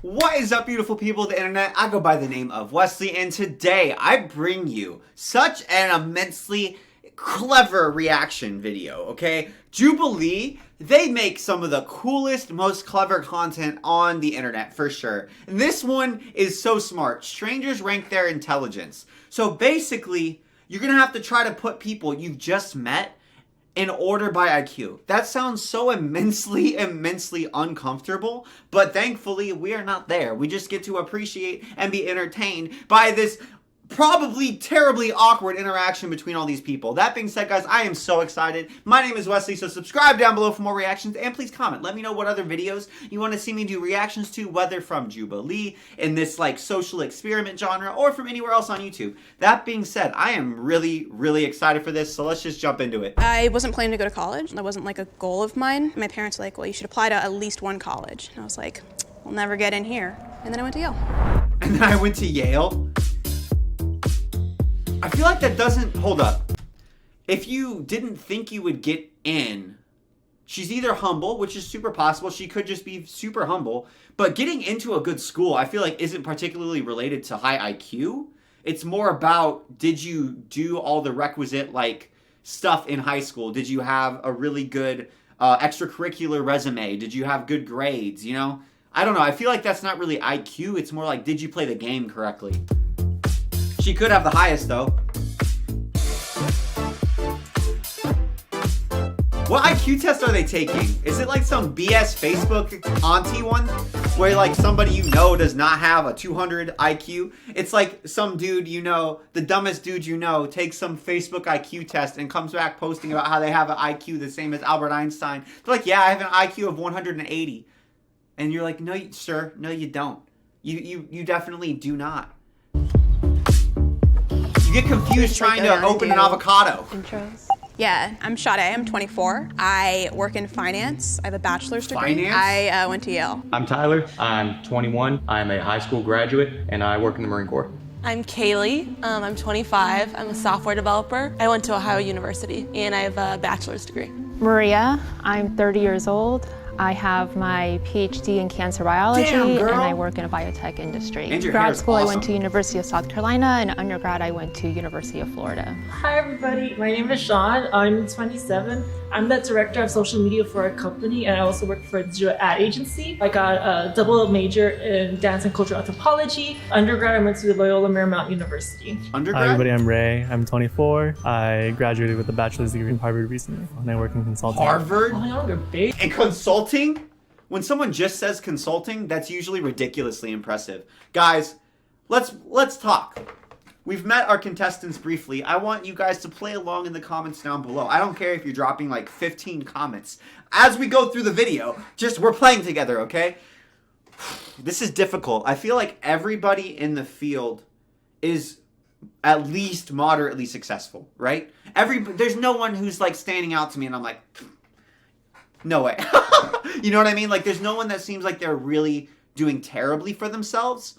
What is up, beautiful people of the internet? I go by the name of Wesley, and today I bring you such an immensely clever reaction video, okay? Jubilee, they make some of the coolest, most clever content on the internet, for sure. And this one is so smart. Strangers rank their intelligence. So basically, you're gonna have to try to put people you've just met in order by IQ. That sounds so immensely uncomfortable, but thankfully we are not there. We just get to appreciate and be entertained by this probably terribly awkward interaction between all these people. That being said, guys, I am so excited. My name is Wesley, so subscribe down below for more reactions, and please comment. Let me know what other videos you want to see me do reactions to, whether from Jubilee, in this like social experiment genre, or from anywhere else on YouTube. That being said, I am really excited for this, so let's just jump into it. I wasn't planning to go to college. That wasn't like a goal of mine. My parents were like, well, you should apply to at least one college. And I was like, we'll never get in here. And then I went to Yale. And then I went to Yale? I feel like that doesn't, hold up. If you didn't think you would get in, she's either humble, which is super possible, she could just be super humble, but getting into a good school, I feel like isn't particularly related to high IQ. It's more about, did you do all the requisite, like, stuff in high school? Did you have a really good extracurricular resume? Did you have good grades, you know? I don't know, I feel like that's not really IQ, it's more like, did you play the game correctly? She could have the highest, though. What IQ test are they taking? Is it like some BS Facebook auntie one? Where like somebody you know does not have a 200 IQ? It's like some dude you know, the dumbest dude you know, takes some Facebook IQ test and comes back posting about how they have an IQ the same as Albert Einstein. They're like, yeah, I have an IQ of 180. And you're like, no, sir, no, you don't. You definitely do not. You get confused trying to open an avocado. Intros. Yeah, I'm Sade. I'm 24. I work in finance. I have a bachelor's degree. Finance? I went to Yale. I'm Tyler. I'm 21. I'm a high school graduate, and I work in the Marine Corps. I'm Kaylee. I'm 25. I'm a software developer. I went to Ohio University, and I have a bachelor's degree. Maria. I'm 30 years old. I have my PhD in cancer biology, and I work in a biotech industry. And your Grad hair's school, awesome. I went to University of South Carolina, and undergrad, I went to University of Florida. Hi everybody, my name is Sean. I'm 27. I'm the director of social media for a company, and I also work for a digital ad agency. I got a double major in dance and cultural anthropology. Undergrad, I went to Loyola Marymount University. Undergrad? Hi everybody, I'm Ray. I'm 24. I graduated with a bachelor's degree from Harvard recently, and I work in consulting. Harvard? Oh, younger, babe. And consulting? When someone just says consulting, that's usually ridiculously impressive. Guys, let's talk. We've met our contestants briefly. I want you guys to play along in the comments down below. I don't care if you're dropping like 15 comments. As we go through the video, just we're playing together, okay? This is difficult. I feel like everybody in the field is at least moderately successful, right? There's no one who's like standing out to me and I'm like, no way. You know what I mean? Like, there's no one that seems like they're really doing terribly for themselves.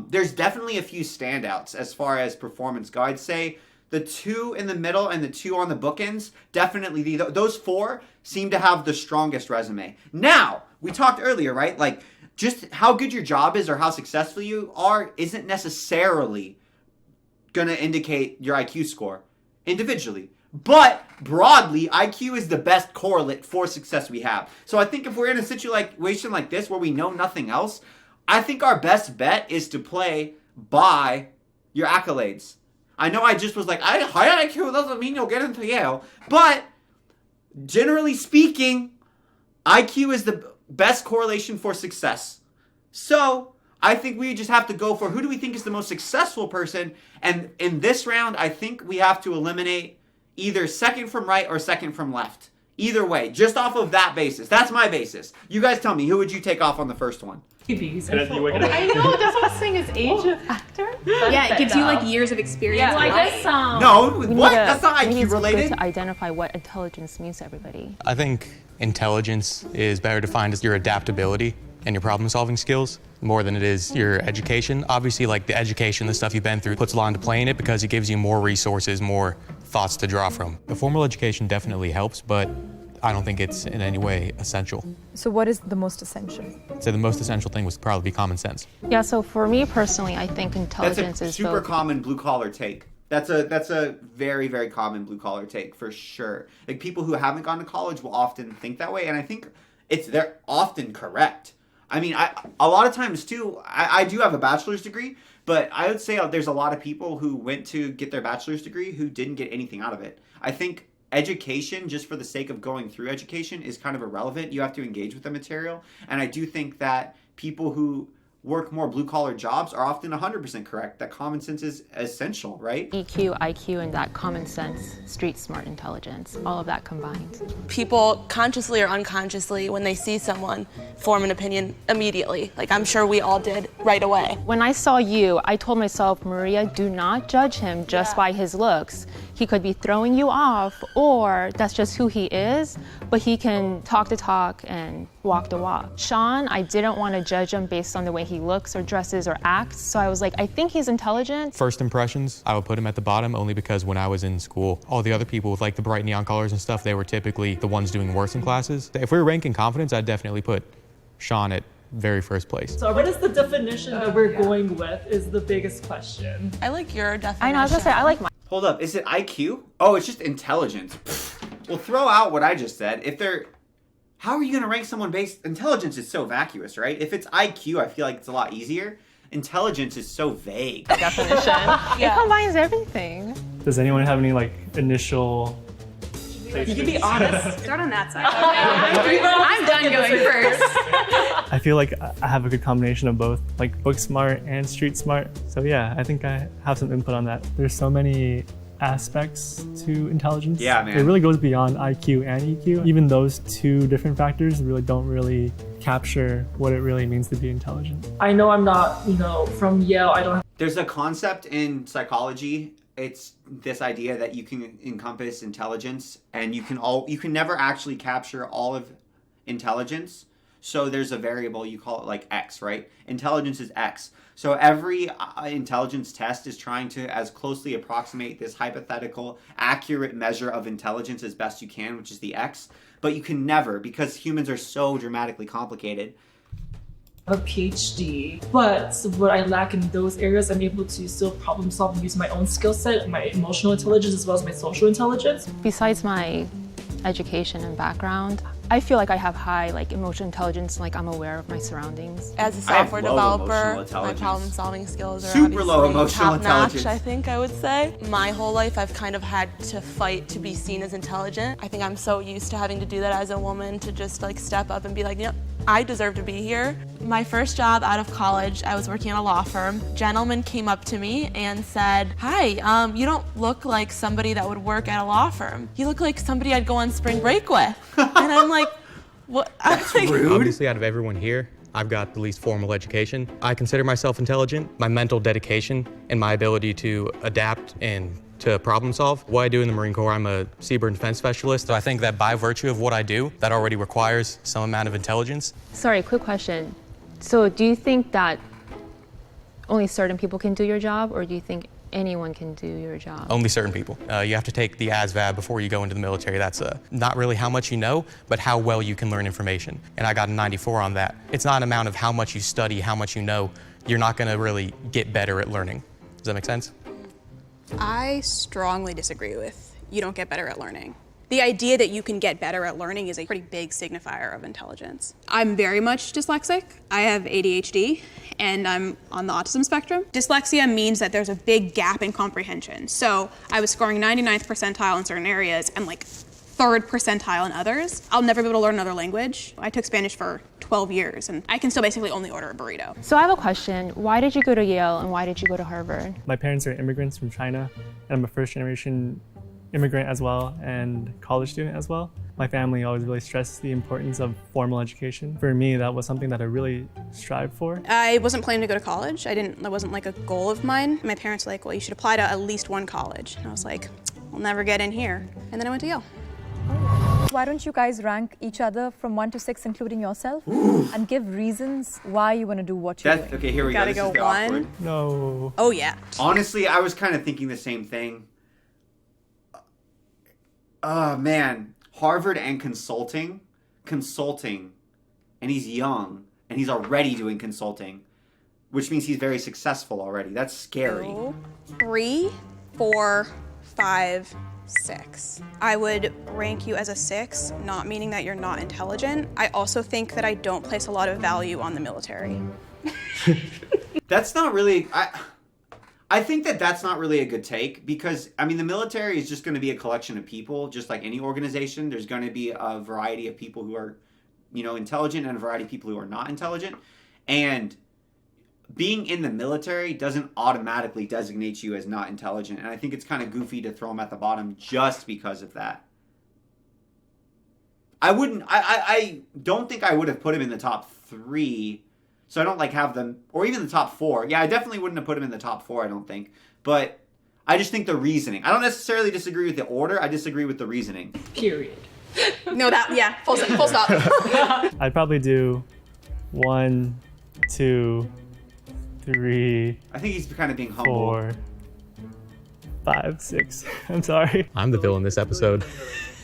There's definitely a few standouts as far as performance go. I'd say the two in the middle and the two on the bookends, definitely those four seem to have the strongest resume. Now, we talked earlier, right? Like, just how good your job is or how successful you are isn't necessarily going to indicate your IQ score individually. But broadly, IQ is the best correlate for success we have. So I think if we're in a situation like this where we know nothing else, I think our best bet is to play by your accolades. I know I just was like, high IQ doesn't mean you'll get into Yale. But generally speaking, IQ is the best correlation for success. So I think we just have to go for who do we think is the most successful person. And in this round, I think we have to eliminate either second from right or second from left. Either way, just off of that basis. That's my basis. You guys tell me, who would you take off on the first one? I know, that's what I was saying, is age of actor. Yeah, it gives you like years of experience. Yeah, like this song. No, what? That's not IQ It's related. good to identify what intelligence means to everybody. I think intelligence is better defined as your adaptability and your problem-solving skills more than it is your education. Obviously, like the education, the stuff you've been through puts a lot into play in it because it gives you more resources, more thoughts to draw from. The formal education definitely helps, but I don't think it's in any way essential. So what is the most essential? So the most essential thing was probably be common sense. Yeah, so for me personally, I think intelligence That's a is super both. common blue collar take. That's a very, very common blue collar take for sure. Like people who haven't gone to college will often think that way, and I think they're often correct. I mean, a lot of times too, I do have a bachelor's degree, but I would say there's a lot of people who went to get their bachelor's degree who didn't get anything out of it. I think education, just for the sake of going through education, is kind of irrelevant. You have to engage with the material, and I do think that people who work more blue-collar jobs are often 100% correct, that common sense is essential, right? EQ, IQ, and that common sense, street smart intelligence, all of that combined. People consciously or unconsciously, when they see someone, form an opinion immediately. Like I'm sure we all did right away. When I saw you, I told myself, Maria, do not judge him just by his looks. He could be throwing you off, or that's just who he is, but he can talk the talk and walk the walk. Sean, I didn't want to judge him based on the way he looks or dresses or acts, so I was like, I think he's intelligent. First impressions, I would put him at the bottom only because when I was in school, all the other people with like the bright neon colors and stuff, they were typically the ones doing worse in classes. If we were ranking confidence, I'd definitely put Sean at very first place. So what is the definition that we're going with is the biggest question. I like your definition. I know, I was gonna say, I like mine. Hold up, is it IQ? Oh, it's just intelligence. Well, throw out what I just said. How are you going to rank someone based... Intelligence is so vacuous, right? If it's IQ, I feel like it's a lot easier. Intelligence is so vague. Definition. It combines everything. Does anyone have any like initial... You can be honest. Start on that side. I'm done going first. I feel like I have a good combination of both, like book smart and street smart. So yeah, I think I have some input on that. There's so many aspects to intelligence. Yeah, man. It really goes beyond IQ and EQ. Even those two different factors really don't capture what it really means to be intelligent. I know I'm not, from Yale. I don't have... There's a concept in psychology. It's this idea that you can encompass intelligence, and you can never actually capture all of intelligence. So there's a variable, you call it like X, right? Intelligence is X. So every intelligence test is trying to as closely approximate this hypothetical accurate measure of intelligence as best you can, which is the X. But you can never, because humans are so dramatically complicated. A PhD, but what I lack in those areas, I'm able to still problem solve and use my own skill set, my emotional intelligence as well as my social intelligence. Besides my education and background, I feel like I have high emotional intelligence, like I'm aware of my surroundings. As a software developer, my problem solving skills are super low emotional intelligence. I think I would say. My whole life I've kind of had to fight to be seen as intelligent. I think I'm so used to having to do that as a woman, to just step up and be like, yep, I deserve to be here. My first job out of college, I was working at a law firm. A gentleman came up to me and said, hi, you don't look like somebody that would work at a law firm. You look like somebody I'd go on spring break with. And I'm like, what? That's rude. Obviously, out of everyone here, I've got the least formal education. I consider myself intelligent. My mental dedication and my ability to adapt and to problem solve. What I do in the Marine Corps, I'm a seabird defense specialist. So I think that by virtue of what I do, that already requires some amount of intelligence. Sorry, quick question. So do you think that only certain people can do your job, or do you think anyone can do your job? Only certain people. You have to take the ASVAB before you go into the military. That's not really how much you know, but how well you can learn information. And I got a 94 on that. It's not an amount of how much you study, how much you know. You're not going to really get better at learning. Does that make sense? I strongly disagree with you don't get better at learning. The idea that you can get better at learning is a pretty big signifier of intelligence. I'm very much dyslexic. I have ADHD, and I'm on the autism spectrum. Dyslexia means that there's a big gap in comprehension. So I was scoring 99th percentile in certain areas and 3rd percentile in others. I'll never be able to learn another language. I took Spanish for 12 years, and I can still basically only order a burrito. So I have a question. Why did you go to Yale, and why did you go to Harvard? My parents are immigrants from China, and I'm a first-generation immigrant as well, and college student as well. My family always really stressed the importance of formal education. For me, that was something that I really strived for. I wasn't planning to go to college. That wasn't a goal of mine. My parents were like, well, you should apply to at least one college. And I was like, I'll never get in here. And then I went to Yale. Why don't you guys rank each other from 1 to 6, including yourself, and give reasons why you want to do what you're doing? Okay, here we go. This is the awkward. No. Oh, yeah. Honestly, I was kind of thinking the same thing. Oh, man. Harvard and consulting, and he's young, and he's already doing consulting, which means he's very successful already. That's scary. 2, 3, 4, 5, 6. I would rank you as a 6, not meaning that you're not intelligent. I also think that I don't place a lot of value on the military. That's not really... I think that that's not really a good take because, I mean, the military is just going to be a collection of people, just like any organization. There's going to be a variety of people who are, intelligent and a variety of people who are not intelligent. And being in the military doesn't automatically designate you as not intelligent. And I think it's kind of goofy to throw them at the bottom just because of that. I don't think I would have put him in the top 3. So I don't have them, or even the top 4. Yeah, I definitely wouldn't have put him in the top 4, I don't think. But I just think the reasoning. I don't necessarily disagree with the order, I disagree with the reasoning. Period. No, full stop. I'd probably do 1, 2, 3. I think he's kind of being humble. 4, 5, 6. I'm sorry. I'm the villain this episode.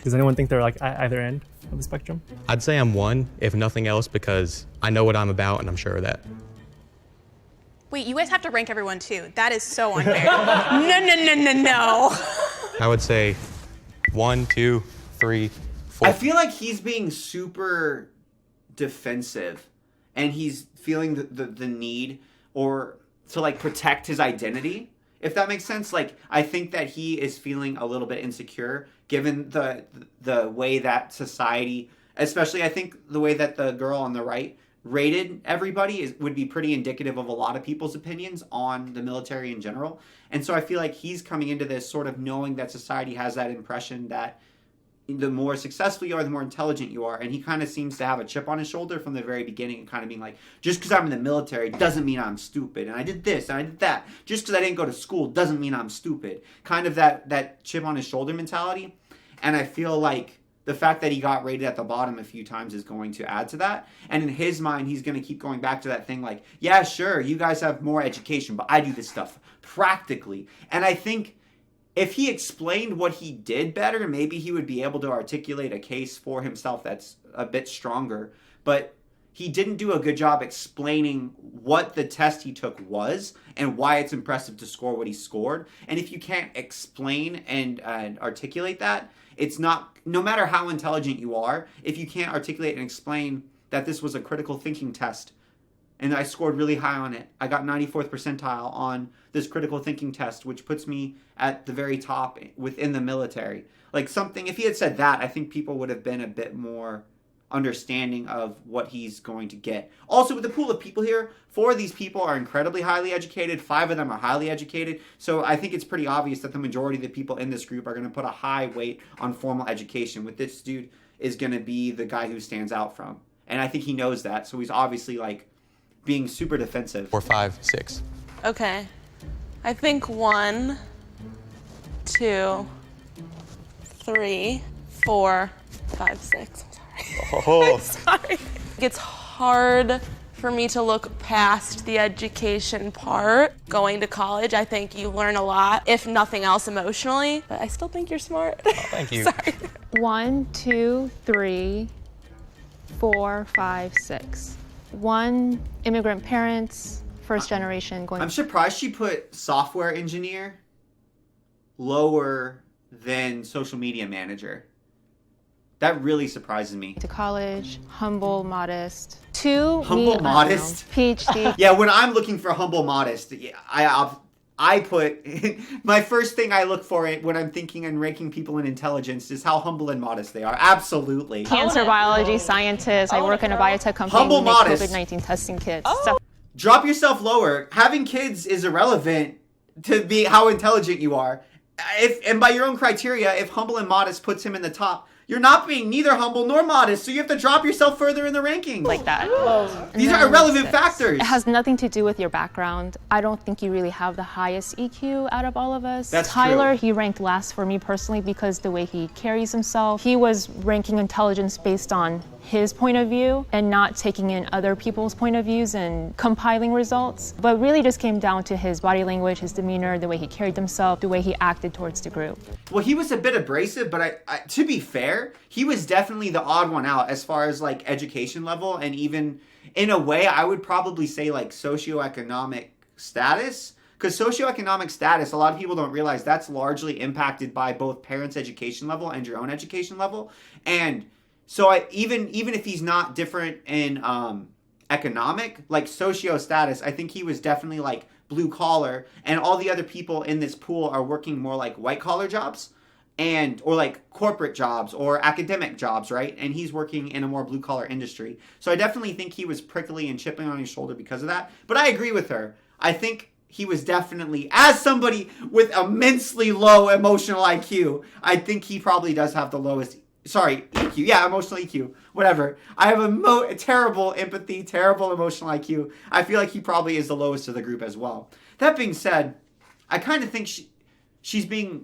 Does anyone think they're at either end of the spectrum? I'd say I'm 1, if nothing else, because I know what I'm about and I'm sure of that. Wait, you guys have to rank everyone too. That is so unfair. No. I would say 1, 2, 3, 4. I feel like he's being super defensive and he's feeling the need or to protect his identity. If that makes sense, I think that he is feeling a little bit insecure given the way that society, especially I think the way that the girl on the right rated everybody would be pretty indicative of a lot of people's opinions on the military in general. And so I feel like he's coming into this sort of knowing that society has that impression that the more successful you are, the more intelligent you are. And he kind of seems to have a chip on his shoulder from the very beginning and kind of being like, just because I'm in the military doesn't mean I'm stupid. And I did this and I did that. Just because I didn't go to school doesn't mean I'm stupid. Kind of that chip on his shoulder mentality. And I feel like the fact that he got rated at the bottom a few times is going to add to that. And in his mind, he's going to keep going back to that thing yeah, sure, you guys have more education, but I do this stuff practically. And I think if he explained what he did better, maybe he would be able to articulate a case for himself that's a bit stronger. But he didn't do a good job explaining what the test he took was and why it's impressive to score what he scored. And if you can't explain and articulate that, it's not, no matter how intelligent you are, if you can't articulate and explain that this was a critical thinking test, and I scored really high on it. I got 94th percentile on this critical thinking test, which puts me at the very top within the military. If he had said that, I think people would have been a bit more understanding of what he's going to get. Also, with the pool of people here, 4 of these people are incredibly highly educated. 5 of them are highly educated. So I think it's pretty obvious that the majority of the people in this group are going to put a high weight on formal education. With this dude is going to be the guy who stands out from. And I think he knows that. So he's obviously being super defensive. 4, 5, 6. Okay. I think 1, 2, 3, 4, 5, 6. Oh. I'm sorry. It's hard for me to look past the education part. Going to college, I think you learn a lot, if nothing else emotionally, but I still think you're smart. Oh, thank you. Sorry. 1, 2, 3, 4, 5, 6. 1, immigrant parents, first generation going. I'm surprised she put software engineer lower than social media manager. That really surprises me. To college, humble, modest. 2, humble, modest. PhD. Yeah, when I'm looking for humble, modest, I put my first thing I look for it when I'm thinking and ranking people in intelligence is how humble and modest they are. Absolutely. Cancer biology scientist. I work in a biotech company. Humble, we make modest. COVID-19 testing kits. Drop yourself lower. Having kids is irrelevant to be how intelligent you are. And by your own criteria, if humble and modest puts him in the top, you're not being neither humble nor modest, so you have to drop yourself further in the rankings. Like that. These are irrelevant factors. It has nothing to do with your background. I don't think you really have the highest EQ out of all of us. That's Tyler, true. He ranked last for me personally because the way he carries himself. He was ranking intelligence based on his point of view and not taking in other people's point of views and compiling results, but really just came down to his body language, his demeanor, the way he carried himself, the way he acted towards the group. Well, he was a bit abrasive, but I to be fair, he was definitely the odd one out as far as like education level, and even in a way I would probably say like socioeconomic status. Because socioeconomic status, a lot of people don't realize that's largely impacted by both parents' education level and your own education level. And so even if he's not different in economic, like socio status, I think he was definitely like blue collar, and all the other people in this pool are working more like white collar jobs or like corporate jobs or academic jobs, right? And he's working in a more blue collar industry. So I definitely think he was prickly and chipping on his shoulder because of that. But I agree with her. I think he was definitely, as somebody with immensely low emotional IQ, I think he probably does have the lowest, EQ. Yeah, emotional EQ. Whatever. I have a terrible empathy, terrible emotional IQ. I feel like he probably is the lowest of the group as well. That being said, I kind of think she's being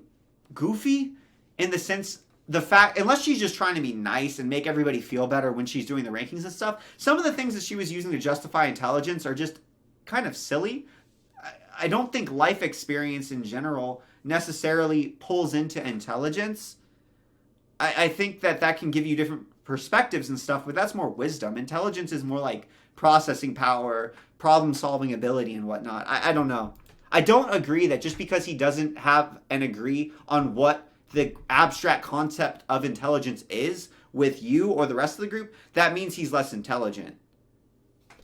goofy in the sense, unless she's just trying to be nice and make everybody feel better when she's doing the rankings and stuff, some of the things that she was using to justify intelligence are just kind of silly. I don't think life experience in general necessarily pulls into intelligence. I think that can give you different perspectives and stuff, but that's more wisdom. Intelligence is more like processing power, problem-solving ability, and whatnot. I don't know. I don't agree that just because he doesn't have and agree on what the abstract concept of intelligence is with you or the rest of the group, that means he's less intelligent.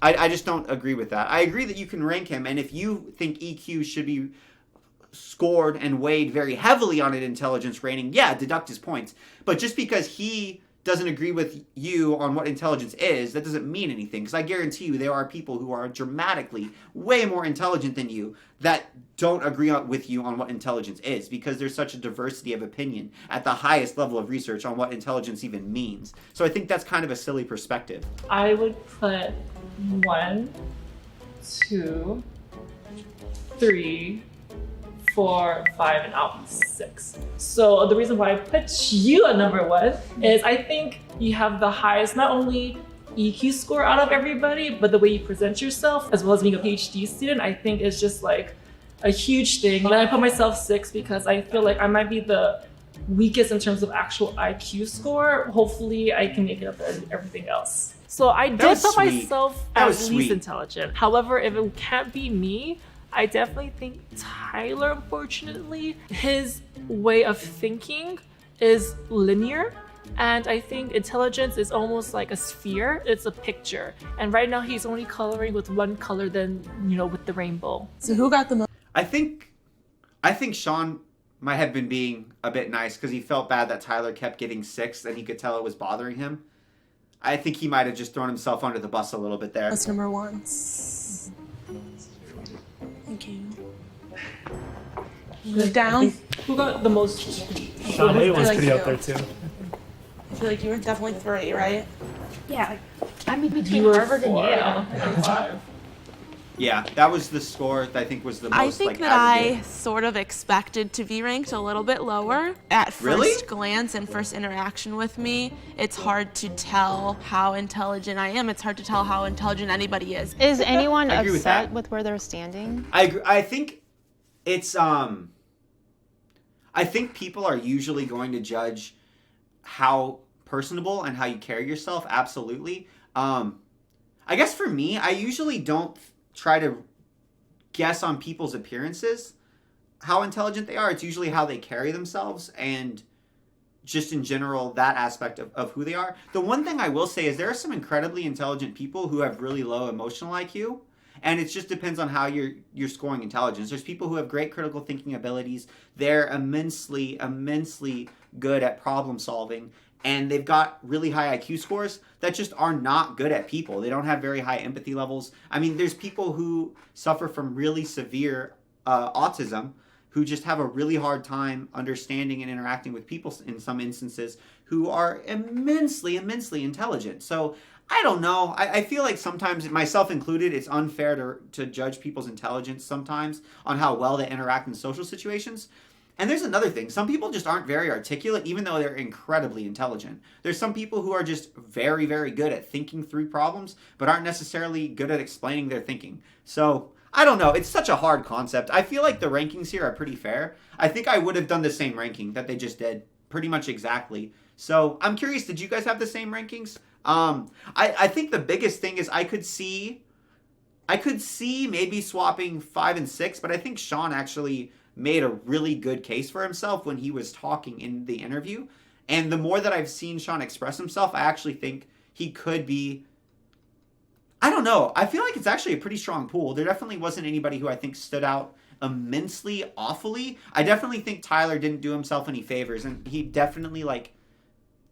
I just don't agree with that. I agree that you can rank him, and if you think EQ should be scored and weighed very heavily on an intelligence rating, yeah, deduct his points. But just because he doesn't agree with you on what intelligence is, that doesn't mean anything. Because I guarantee you there are people who are dramatically way more intelligent than you that don't agree with you on what intelligence is, because there's such a diversity of opinion at the highest level of research on what intelligence even means. So I think that's kind of a silly perspective. I would put 1, 2, 3, 4, 5, and out 6. So the reason why I put you at number 1 is I think you have the highest, not only EQ score out of everybody, but the way you present yourself, as well as being a PhD student, I think is just like a huge thing. And I put myself 6 because I feel like I might be the weakest in terms of actual IQ score. Hopefully I can make it up to everything else. So I did put myself as least intelligent. However, if it can't be me, I definitely think Tyler, unfortunately, his way of thinking is linear. And I think intelligence is almost like a sphere. It's a picture. And right now he's only coloring with one color than, with the rainbow. So who got the most? I think Sean might have been being a bit nice because he felt bad that Tyler kept getting 6 and he could tell it was bothering him. I think he might have just thrown himself under the bus a little bit there. That's number 1. Thank you. Move down. Who got the most? Sean A was pretty up there too. I feel like you were definitely 3, right? Yeah, I'm between Harvard and Yale. 5. Yeah, that was the score that I think was the most. I think that I sort of expected to be ranked a little bit lower. At first glance and first interaction with me, it's hard to tell how intelligent I am. It's hard to tell how intelligent anybody is. Is anyone upset with where they're standing? I agree. I think it's I think people are usually going to judge how personable and how you carry yourself. Absolutely. I guess for me, I usually don't try to guess on people's appearances how intelligent they are. It's usually how they carry themselves and just in general that aspect of who they are. The one thing I will say is there are some incredibly intelligent people who have really low emotional IQ, and it just depends on how you're scoring intelligence. There's people who have great critical thinking abilities. They're immensely good at problem solving, and they've got really high IQ scores that just are not good at people. They don't have very high empathy levels. I mean, there's people who suffer from really severe autism who just have a really hard time understanding and interacting with people in some instances who are immensely intelligent. So I don't know. I feel like sometimes, myself included, it's unfair to judge people's intelligence sometimes on how well they interact in social situations. And there's another thing. Some people just aren't very articulate, even though they're incredibly intelligent. There's some people who are just very, very good at thinking through problems, but aren't necessarily good at explaining their thinking. So, I don't know. It's such a hard concept. I feel like the rankings here are pretty fair. I think I would have done the same ranking that they just did, pretty much exactly. So, I'm curious, did you guys have the same rankings? I think the biggest thing is I could see maybe swapping 5 and 6, but I think Sean actually made a really good case for himself when he was talking in the interview. And the more that I've seen Sean express himself, I actually think he could be, I don't know. I feel like it's actually a pretty strong pool. There definitely wasn't anybody who I think stood out immensely awfully. I definitely think Tyler didn't do himself any favors, and he definitely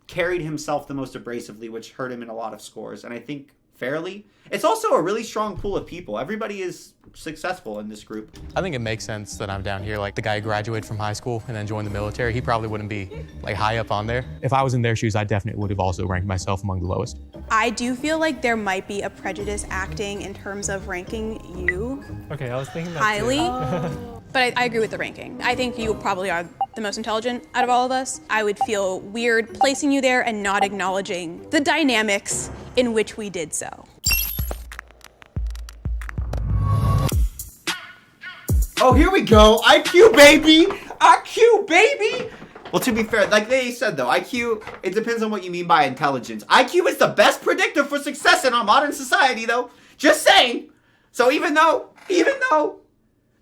carried himself the most abrasively, which hurt him in a lot of scores. And I think fairly. It's also a really strong pool of people. Everybody is successful in this group. I think it makes sense that I'm down here. Like the guy who graduated from high school and then joined the military, he probably wouldn't be high up on there. If I was in their shoes, I definitely would have also ranked myself among the lowest. I do feel like there might be a prejudice acting in terms of ranking you Okay, I was thinking that highly. too. But I agree with the ranking. I think you probably are the most intelligent out of all of us. I would feel weird placing you there and not acknowledging the dynamics in which we did so. Oh, here we go. IQ, baby. IQ, baby. Well, to be fair, like they said, though, IQ, it depends on what you mean by intelligence. IQ is the best predictor for success in our modern society, though. Just saying. So even though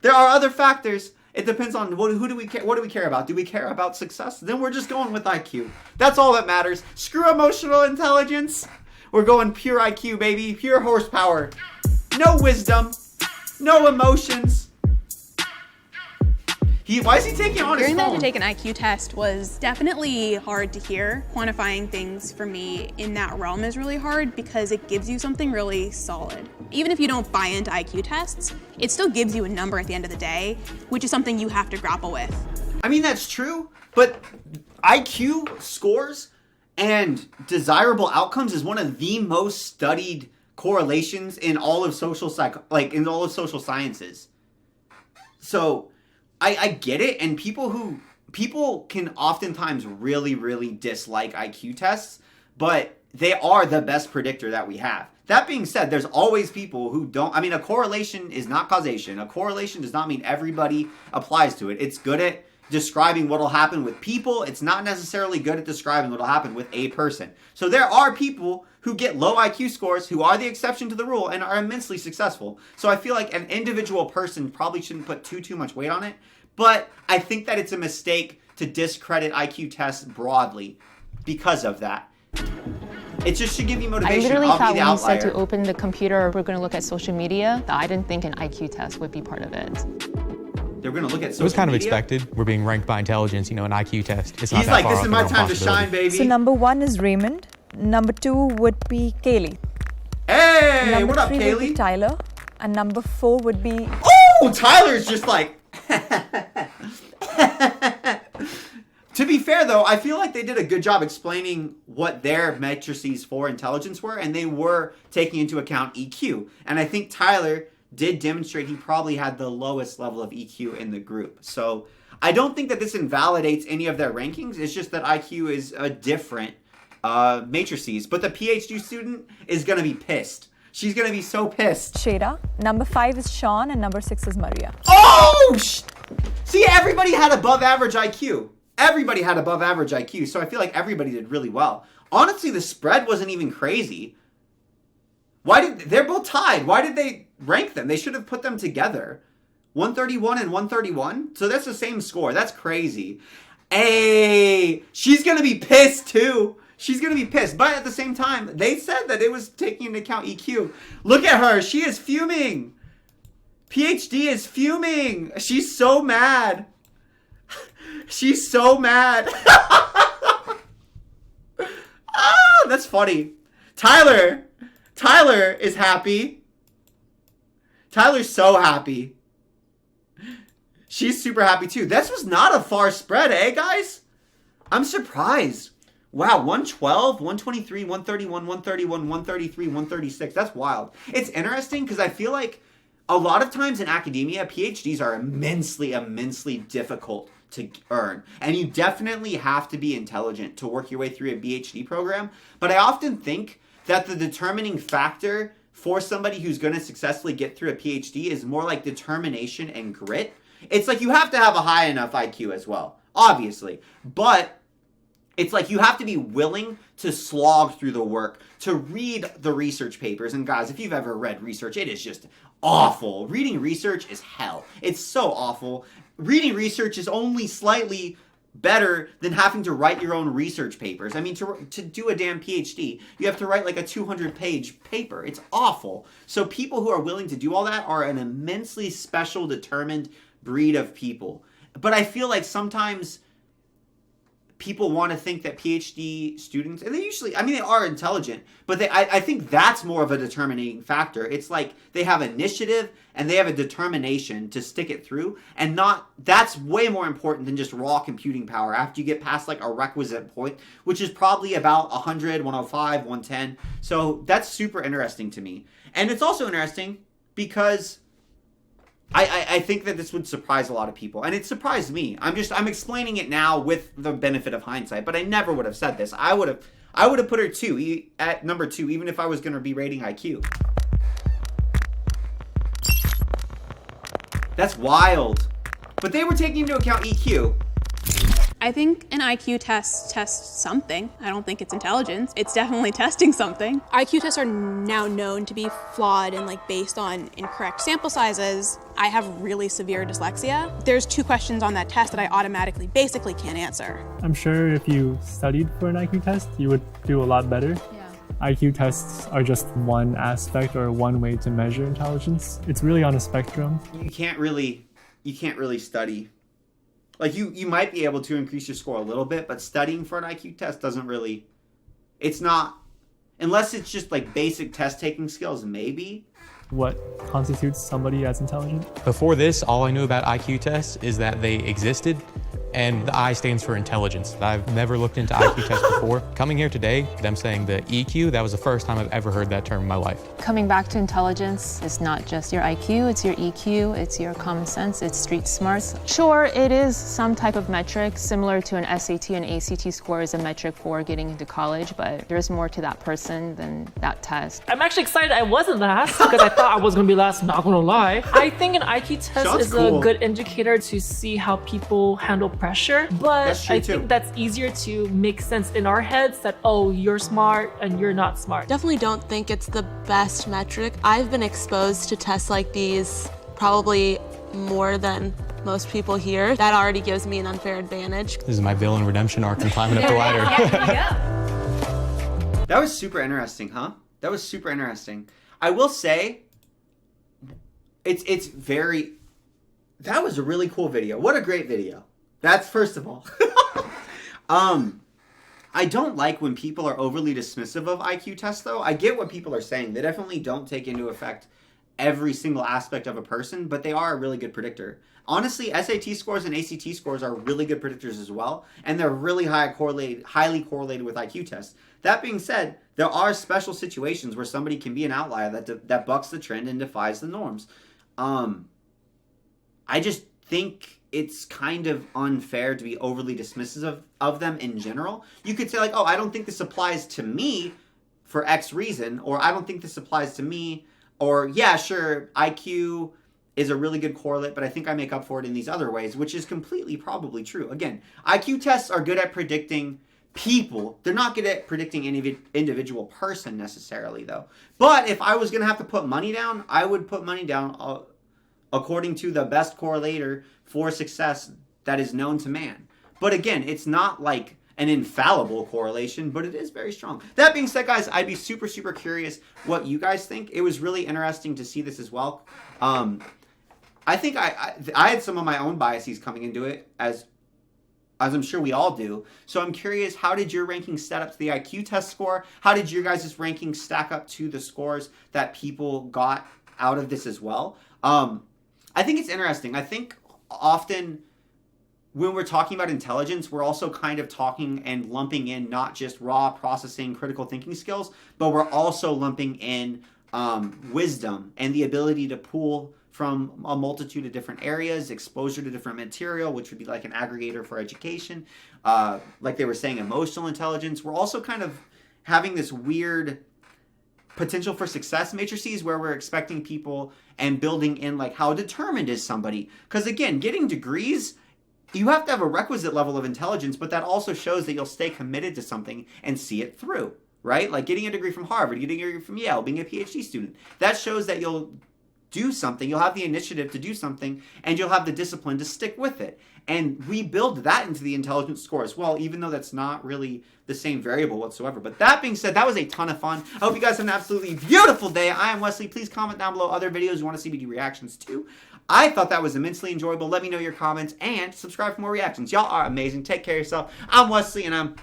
there are other factors, it depends on what do we care about? Do we care about success? Then we're just going with IQ. That's all that matters. Screw emotional intelligence. We're going pure IQ, baby. Pure horsepower. No wisdom. No emotions. Why is he taking on his phone? Hearing that to take an IQ test was definitely hard to hear. Quantifying things for me in that realm is really hard because it gives you something really solid. Even if you don't buy into IQ tests, it still gives you a number at the end of the day, which is something you have to grapple with. I mean, that's true, but IQ scores and desirable outcomes is one of the most studied correlations in all of social social sciences. So I get it, and people can oftentimes really, really dislike IQ tests, but they are the best predictor that we have. That being said, there's always people who don't. I mean, a correlation is not causation. A correlation does not mean everybody applies to it. It's good at describing what will happen with people. It's not necessarily good at describing what will happen with a person. So there are people who get low IQ scores who are the exception to the rule and are immensely successful. So I feel like an individual person probably shouldn't put too much weight on it. But I think that it's a mistake to discredit IQ tests broadly because of that. It just should give you motivation. I literally thought when you outlier. said to open the computer or we're going to look at social media, that I didn't think an IQ test would be part of it. They're going to look at social media. It was kind of expected. We're being ranked by intelligence, an IQ test. It's not He's that like, far this off is the my realm of time to shine, possibility. baby. So number 1 is Raymond. Number 2 would be Kaylee. Hey, Number what up, 3 would be Kaylee? Tyler. And number 4 would be... Oh, Tyler's just like... To be fair, though, I feel like they did a good job explaining what their matrices for intelligence were, and they were taking into account EQ. And I think Tyler did demonstrate he probably had the lowest level of EQ in the group. So I don't think that this invalidates any of their rankings. It's just that IQ is a different matrices. But the PhD student is going to be pissed. She's going to be so pissed. Shada. Number 5 is Sean, and number 6 is Maria. Oh! See, everybody had above average IQ. Everybody had above average IQ, so I feel like everybody did really well. Honestly, the spread wasn't even crazy. They're both tied. Why did they rank them? They should have put them together. 131 and 131? So that's the same score. That's crazy. Hey, she's going to be pissed too. She's going to be pissed. But at the same time, they said that it was taking into account EQ. Look at her. She is fuming. PhD is fuming. She's so mad. She's so mad. Ah, that's funny. Tyler is happy. Tyler's so happy. She's super happy too. This was not a far spread, eh, guys? I'm surprised. Wow, 112, 123, 131, 131, 133, 136. That's wild. It's interesting because I feel like a lot of times in academia, PhDs are immensely, immensely difficult to earn. And you definitely have to be intelligent to work your way through a PhD program. But I often think that the determining factor for somebody who's going to successfully get through a PhD is more like determination and grit. It's like you have to have a high enough IQ as well, obviously. But it's like you have to be willing to slog through the work, to read the research papers. And guys, if you've ever read research, it is just awful. Reading research is hell. It's so awful. Reading research is only slightly better than having to write your own research papers. I mean, to do a damn PhD, you have to write like a 200-page paper. It's awful. So people who are willing to do all that are an immensely special, determined breed of people. But I feel like sometimes people want to think that PhD students, and they usually, I mean, they are intelligent, but I think that's more of a determining factor. It's like they have initiative and they have a determination to stick it through, and that's way more important than just raw computing power after you get past like a requisite point, which is probably about 100, 105, 110. So that's super interesting to me. And it's also interesting because I think that this would surprise a lot of people, and it surprised me. I'm explaining it now with the benefit of hindsight, but I never would have said this. I would have put her at number 2, even if I was going to be rating IQ. That's wild. But they were taking into account EQ. I think an IQ test tests something. I don't think it's intelligence. It's definitely testing something. IQ tests are now known to be flawed and like based on incorrect sample sizes. I have really severe dyslexia. There's 2 questions on that test that I basically can't answer. I'm sure if you studied for an IQ test, you would do a lot better. Yeah. IQ tests are just one aspect or one way to measure intelligence. It's really on a spectrum. You can't really study. Like, you might be able to increase your score a little bit, but studying for an IQ test doesn't really... It's not... Unless it's just, like, basic test-taking skills, maybe. What constitutes somebody as intelligent? Before this, all I knew about IQ tests is that they existed, and the I stands for intelligence. I've never looked into IQ tests before. Coming here today, them saying the EQ, that was the first time I've ever heard that term in my life. Coming back to intelligence, it's not just your IQ, it's your EQ, it's your common sense, it's street smarts. Sure, it is some type of metric, similar to an SAT and ACT score is a metric for getting into college, but there's more to that person than that test. I'm actually excited I wasn't last because I thought I was going to be last, not going to lie. I think an IQ test is a good indicator to see how people handle pressure, but I think that's easier to make sense in our heads that, oh, you're smart and you're not smart. Definitely don't think it's the best metric. I've been exposed to tests like these probably more than most people here. That already gives me an unfair advantage. This is my villain redemption arc. I'm climbing up the ladder. That was super interesting, huh? That was super interesting. I will say, it's very... That was a really cool video. What a great video. That's first of all. I don't like when people are overly dismissive of IQ tests, though. I get what people are saying. They definitely don't take into effect every single aspect of a person, but they are a really good predictor. Honestly, SAT scores and ACT scores are really good predictors as well, and they're really highly correlated with IQ tests. That being said, there are special situations where somebody can be an outlier that bucks the trend and defies the norms. I just think it's kind of unfair to be overly dismissive of them in general. You could say like, oh, I don't think this applies to me for X reason, or I don't think this applies to me, or yeah, sure, IQ is a really good correlate, but I think I make up for it in these other ways, which is completely probably true. Again, IQ tests are good at predicting people. They're not good at predicting any individual person necessarily, though. But if I was going to have to put money down, I would put money down according to the best correlator for success that is known to man. But again, it's not like an infallible correlation, but it is very strong. That being said, guys, I'd be super, super curious what you guys think. It was really interesting to see this as well. I think I had some of my own biases coming into it, as I'm sure we all do. So I'm curious, how did your ranking stack up to the IQ test score? How did your guys' rankings stack up to the scores that people got out of this as well? I think it's interesting. I think often when we're talking about intelligence, we're also kind of talking and lumping in not just raw processing, critical thinking skills, but we're also lumping in wisdom and the ability to pull from a multitude of different areas, exposure to different material, which would be like an aggregator for education. Like they were saying, emotional intelligence. We're also kind of having this weird potential for success matrices where we're expecting people and building in like how determined is somebody. Because again, getting degrees, you have to have a requisite level of intelligence, but that also shows that you'll stay committed to something and see it through, right? Like getting a degree from Harvard, getting a degree from Yale, being a PhD student. That shows that you'll do something, you'll have the initiative to do something, and you'll have the discipline to stick with it. And we build that into the intelligence score as well, even though that's not really the same variable whatsoever. But that being said, that was a ton of fun. I hope you guys have an absolutely beautiful day. I am Wesley. Please comment down below other videos you want to see me do reactions to. I thought that was immensely enjoyable. Let me know your comments and subscribe for more reactions. Y'all are amazing. Take care of yourself. I'm Wesley, and I'm